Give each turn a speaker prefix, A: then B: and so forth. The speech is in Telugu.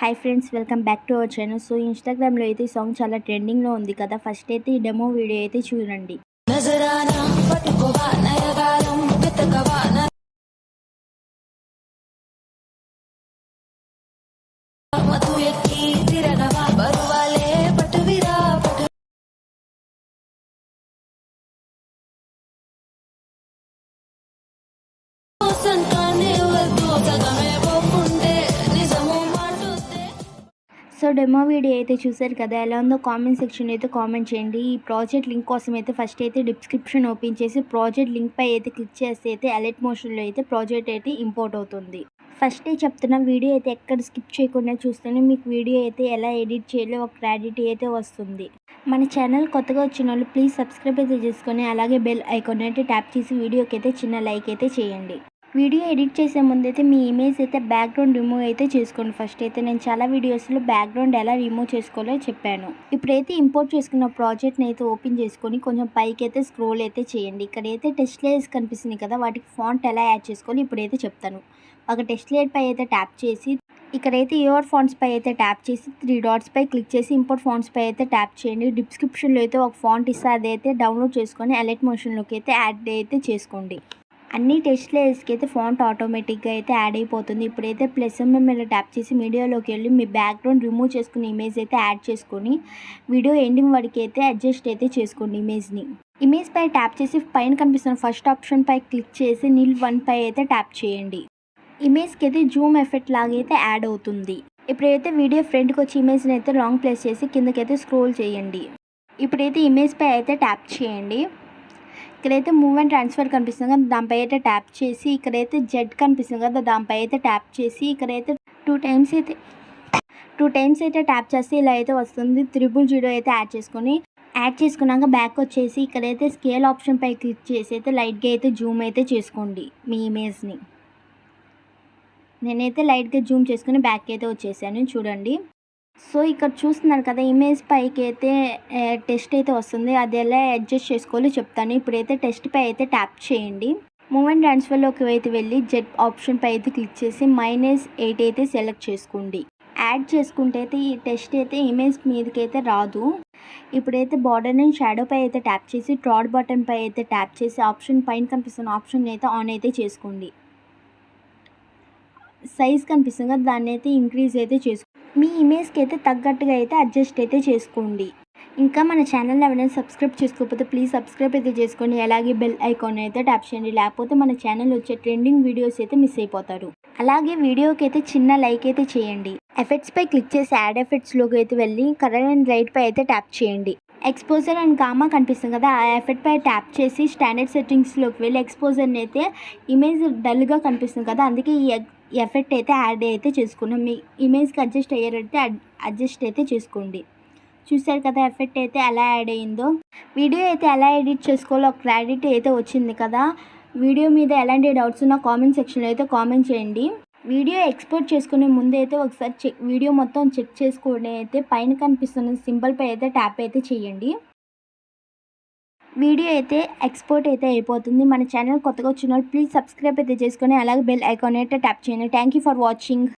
A: Hi friends, welcome back to our channel. So ఇన్స్టాగ్రామ్లో అయితే ఈ సాంగ్ చాలా ట్రెండింగ్లో ఉంది కదా. ఫస్ట్ అయితే ఈ డెమో వీడియో అయితే చూడండి. సో డెమో వీడియో అయితే చూసారు కదా, ఎలా ఉందో కామెంట్ సెక్షన్ అయితే కామెంట్ చేయండి. ఈ ప్రాజెక్ట్ లింక్ కోసం అయితే ఫస్ట్ అయితే డిస్క్రిప్షన్ ఓపెన్ చేసి ప్రాజెక్ట్ లింక్ పై అయితే క్లిక్ చేస్తే అయితే అలర్ట్ మోషన్లో అయితే ప్రాజెక్ట్ అయితే ఇంపోర్ట్ అవుతుంది. ఫస్టే చెప్తున్న వీడియో అయితే ఎక్కడ స్కిప్ చేయకుండా చూస్తేనే మీకు వీడియో అయితే ఎలా ఎడిట్ చేయాలో ఒక క్లారిటీ అయితే వస్తుంది. మన ఛానల్ కొత్తగా వచ్చిన వాళ్ళు ప్లీజ్ సబ్స్క్రైబ్ అయితే చేసుకొని అలాగే బెల్ ఐకాన్ అయితే ట్యాప్ చేసి వీడియోకి అయితే చిన్న లైక్ అయితే చేయండి. వీడియో ఎడిట్ చేసే ముందైతే మీ ఇమేజ్ అయితే బ్యాక్గ్రౌండ్ రిమూవ్ అయితే చేసుకోండి. ఫస్ట్ అయితే నేను చాలా వీడియోస్లో బ్యాక్గ్రౌండ్ ఎలా రిమూవ్ చేసుకోవాలో చెప్పాను. ఇప్పుడైతే ఇంపోర్ట్ చేసుకున్న ప్రాజెక్ట్ని అయితే ఓపెన్ చేసుకొని కొంచెం పైకి అయితే స్క్రోల్ అయితే చేయండి. ఇక్కడైతే టెక్స్ట్ లేయర్స్ కనిపిస్తుంది కదా, వాటికి ఫాంట్ ఎలా యాడ్ చేసుకోవాలి ఇప్పుడైతే చెప్తాను. ఒక టెక్స్ట్ లేయర్ పై అయితే ట్యాప్ చేసి ఇక్కడైతే యువర్ ఫాంట్స్ పై అయితే ట్యాప్ చేసి 3 డాట్స్ పై క్లిక్ చేసి ఇంపోర్ట్ ఫాంట్స్ పై అయితే ట్యాప్ చేయండి. డిస్క్రిప్షన్లో అయితే ఒక ఫాంట్ ఇస్తే అదైతే డౌన్లోడ్ చేసుకొని అలర్ట్ మోషన్లోకి అయితే యాడ్ అయితే చేసుకోండి. అన్ని టెక్స్ట్ లేయర్స్కి అయితే ఫాంట్ ఆటోమేటిక్గా అయితే యాడ్ అయిపోతుంది. ఇప్పుడైతే ప్లస్ సింబల్ మీద ట్యాప్ చేసి మీడియాలోకి వెళ్ళి మీ బ్యాక్గ్రౌండ్ రిమూవ్ చేసుకుని ఇమేజ్ అయితే యాడ్ చేసుకొని వీడియో ఎండింగ్ వరకు అయితే అడ్జస్ట్ అయితే చేసుకోండి. ఇమేజ్ పై ట్యాప్ చేసి పైన కనిపిస్తున్న ఫస్ట్ ఆప్షన్ పై క్లిక్ చేసి నిల్ 1 పై అయితే ట్యాప్ చేయండి. ఇమేజ్కి అయితే జూమ్ ఎఫెక్ట్ లాగా అయితే యాడ్ అవుతుంది. ఇప్పుడైతే వీడియో ఫ్రంట్కి వచ్చి ఇమేజ్ని అయితే లాంగ్ ప్లేస్ చేసి కిందకైతే స్క్రోల్ చేయండి. ఇప్పుడైతే ఇమేజ్ పై అయితే ట్యాప్ చేయండి. ఇక్కడైతే మూవ్ అండ్ ట్రాన్స్ఫర్ కనిపిస్తుంది కదా, దానిపై అయితే ట్యాప్ చేసి ఇక్కడైతే జెడ్ కనిపిస్తుంది కదా, దానిపై అయితే ట్యాప్ చేసి ఇక్కడైతే టూ టైమ్స్ అయితే ట్యాప్ చేస్తే ఇలా అయితే వస్తుంది. 000 అయితే యాడ్ చేసుకున్నాక బ్యాక్ వచ్చేసి ఇక్కడైతే స్కేల్ ఆప్షన్ పై క్లిక్ చేసి అయితే లైట్గా అయితే జూమ్ అయితే చేసుకోండి మీ ఇమేజ్ని. నేనైతే లైట్గా జూమ్ చేసుకుని బ్యాక్ అయితే వచ్చేసాను చూడండి. సో ఇక్కడ చూస్తున్నారు కదా, ఇమేజ్ పైకి అయితే టెక్స్ట్ అయితే వస్తుంది. అది ఎలా అడ్జస్ట్ చేసుకోవాలో చెప్తాను. ఇప్పుడైతే టెక్స్ట్ పై అయితే ట్యాప్ చేయండి. మూవ్ అండ్ ట్రాన్స్ఫర్లోకి అయితే వెళ్ళి జెడ్ ఆప్షన్ పై అయితే క్లిక్ చేసి -8 అయితే సెలెక్ట్ చేసుకోండి. యాడ్ చేసుకుంటే అయితే ఈ టెక్స్ట్ అయితే ఇమేజ్ మీదకి అయితే రాదు. ఇప్పుడైతే బార్డర్ అండ్ షాడో పై అయితే ట్యాప్ చేసి డ్రాట్ బటన్ పై అయితే ట్యాప్ చేసి ఆప్షన్ పైన కనిపిస్తున్న ఆప్షన్ అయితే ఆన్ అయితే చేసుకోండి. సైజ్ కనిపిస్తుంది కదా, దాన్ని అయితే ఇంక్రీజ్ అయితే చేసుకోండి. మీ ఇమేజ్కి అయితే తగ్గట్టుగా అయితే అడ్జస్ట్ అయితే చేసుకోండి. ఇంకా మన ఛానల్ ఎవరైనా సబ్స్క్రైబ్ చేసుకోకపోతే ప్లీజ్ సబ్స్క్రైబ్ అయితే చేసుకోండి. అలాగే బెల్ ఐకాన్ అయితే ట్యాప్ చేయండి, లేకపోతే మన ఛానల్ వచ్చే ట్రెండింగ్ వీడియోస్ అయితే మిస్ అయిపోతారు. అలాగే వీడియోకి అయితే చిన్న లైక్ అయితే చేయండి. ఎఫెక్ట్స్ పై క్లిక్ చేసి యాడ్ ఎఫెక్ట్స్లోకి అయితే వెళ్ళి కలర్ అండ్ లైట్ పై అయితే ట్యాప్ చేయండి. ఎక్స్పోజర్ అండ్ గామా కనిపిస్తుంది కదా, ఆ ఎఫెక్ట్ పై ట్యాప్ చేసి స్టాండర్డ్ సెట్టింగ్స్లోకి వెళ్ళి ఎక్స్పోజర్ని అయితే ఇమేజ్ డల్గా కనిపిస్తుంది కదా, అందుకే ఈ ఎఫెక్ట్ అయితే యాడ్ అయితే చేసుకున్నాం. మీ ఇమేజ్కి అడ్జస్ట్ అయ్యేటట్టు అడ్జస్ట్ అయితే చేసుకోండి. చూసారు కదా ఎఫెక్ట్ అయితే ఎలా యాడ్ అయ్యిందో. వీడియో అయితే ఎలా ఎడిట్ చేసుకోవాలో ఒక క్లారిటీ అయితే వచ్చింది కదా. వీడియో మీద ఎలాంటి డౌట్స్ ఉన్నా కామెంట్ సెక్షన్లో అయితే కామెంట్ చేయండి. వీడియో ఎక్స్పోర్ట్ చేసుకునే ముందు అయితే ఒకసారి వీడియో మొత్తం చెక్ చేసుకుని అయితే పైన కనిపిస్తున్న సింబల్ పై అయితే ట్యాప్ అయితే చేయండి. వీడియో అయితే ఎక్స్పోర్ట్ అయితే అయిపోతుంది. మన ఛానల్ కొత్తగా వచ్చిన వాళ్ళు ప్లీజ్ సబ్స్క్రైబ్ అయితే చేసుకొని అలాగే బెల్ ఐకాన్ అయితే ట్యాప్ చేయండి. Thank you for watching.